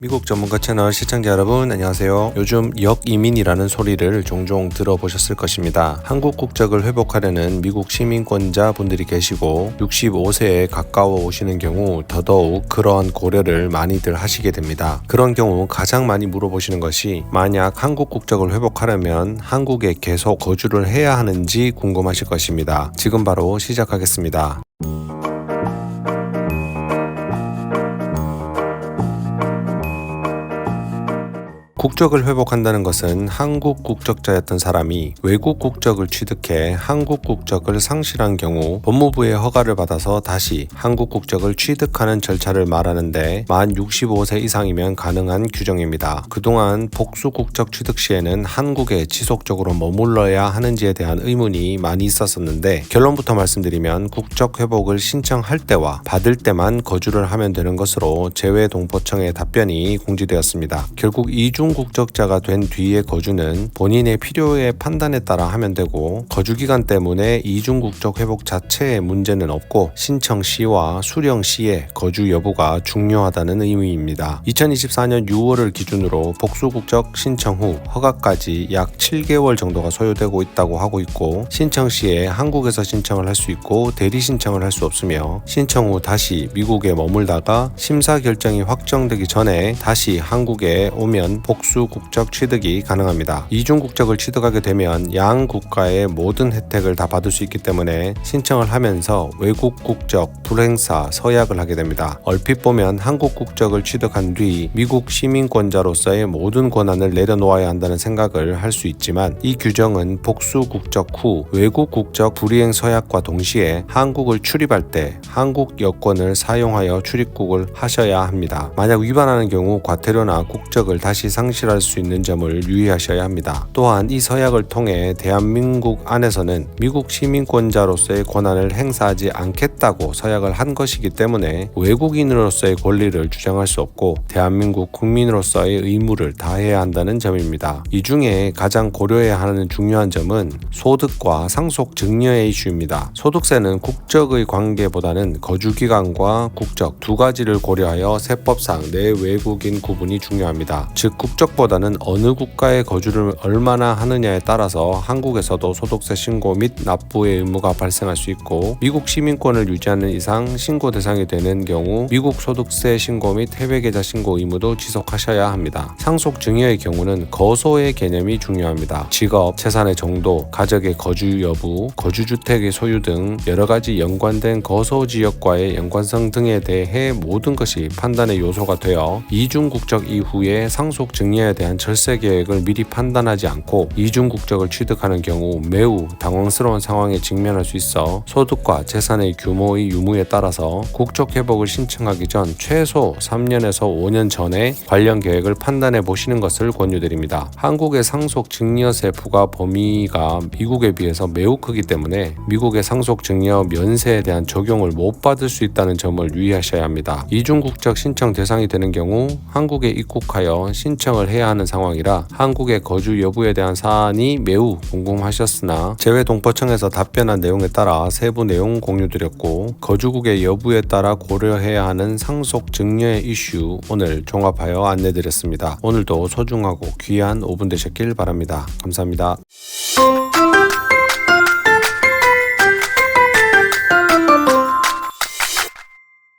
미국 전문가 채널 시청자 여러분 안녕하세요. 요즘 역이민이라는 소리를 종종 들어보셨을 것입니다. 한국 국적을 회복하려는 미국 시민권자 분들이 계시고 65세에 가까워 오시는 경우 더더욱 그러한 고려를 많이들 하시게 됩니다. 그런 경우 가장 많이 물어보시는 것이 만약 한국 국적을 회복하려면 한국에 계속 거주를 해야 하는지 궁금하실 것입니다. 지금 바로 시작하겠습니다. 국적을 회복한다는 것은 한국 국적자였던 사람이 외국 국적을 취득해 한국 국적을 상실한 경우 법무부의 허가를 받아서 다시 한국 국적을 취득하는 절차를 말하는데 만 65세 이상이면 가능한 규정입니다. 그동안 복수 국적 취득 시에는 한국에 지속적으로 머물러야 하는지에 대한 의문이 많이 있었었는데 결론부터 말씀드리면 국적 회복을 신청할 때와 받을 때만 거주를 하면 되는 것으로 재외동포청의 답변이 공지되었습니다. 결국 이중 국적자가 된 뒤의 거주는 본인의 필요의 판단에 따라 하면 되고 거주기간 때문에 이중국적 회복 자체에 문제는 없고 신청 시와 수령 시에 거주 여부가 중요하다는 의미입니다. 2024년 6월을 기준으로 복수국적 신청 후 허가까지 약 7개월 정도가 소요되고 있다고 하고 있고 신청 시에 한국에서 신청을 할 수 있고 대리 신청을 할 수 없으며 신청 후 다시 미국에 머물다가 심사 결정이 확정되기 전에 다시 한국에 오면 복수 국적 취득이 가능합니다. 이중 국적을 취득하게 되면 양 국가의 모든 혜택을 다 받을 수 있기 때문에 신청을 하면서 외국 국적 불행사 서약을 하게 됩니다. 얼핏 보면 한국 국적을 취득한 뒤 미국 시민권자로서의 모든 권한을 내려놓아야 한다는 생각을 할 수 있지만 이 규정은 복수 국적 후 외국 국적 불이행 서약과 동시에 한국을 출입할 때 한국 여권을 사용하여 출입국을 하셔야 합니다. 만약 위반하는 경우 과태료나 국적을 다시 상실할 수 있는 점을 유의하셔야 합니다. 또한 이 서약을 통해 대한민국 안에서는 미국 시민권자로서의 권한을 행사하지 않겠다고 서약을 한 것이기 때문에 외국인으로서의 권리를 주장할 수 없고 대한민국 국민으로서의 의무를 다해야 한다는 점입니다. 이 중에 가장 고려해야 하는 중요한 점은 소득과 상속 증여의 이슈입니다. 소득세는 국적의 관계보다는 거주기간과 국적 두 가지를 고려하여 세법상 내외국인 구분이 중요합니다. 즉 국적보다는 어느 국가의 거주를 얼마나 하느냐에 따라서 한국에서도 소득세 신고 및 납부의 의무가 발생할 수 있고 미국 시민권을 유지하는 이상 신고 대상이 되는 경우 미국 소득세 신고 및 해외계좌 신고 의무도 지속하셔야 합니다. 상속 증여의 경우는 거소의 개념이 중요합니다. 직업, 재산의 정도, 가족의 거주 여부, 거주주택의 소유 등 여러가지 연관된 거소지역과의 연관성 등에 대해 모든 것이 판단의 요소가 되어 이중 국적 이후에 상속 증여에 대한 절세 계획을 미리 판단하지 않고 이중 국적을 취득하는 경우 매우 당황스러운 상황에 직면할 수 있어 소득과 재산의 규모의 유무에 따라서 국적 회복을 신청하기 전 최소 3년에서 5년 전에 관련 계획을 판단해 보시는 것을 권유드립니다. 한국의 상속 증여세 부과 범위가 미국에 비해서 매우 크기 때문에 미국의 상속 증여 면세에 대한 적용을 못 받을 수 있다는 점을 유의하셔야 합니다. 이중 국적 신청 대상이 되는 경우 한국에 입국하여 신청을 해야 하는 상황이라 한국의 거주 여부에 대한 사안이 매우 궁금하셨으나 재외동포청에서 답변한 내용에 따라 세부 내용 공유드렸고 거주국의 여부에 따라 고려해야 하는 상속 증여의 이슈 오늘 종합하여 안내드렸습니다. 오늘도 소중하고 귀한 5분 되셨길 바랍니다. 감사합니다.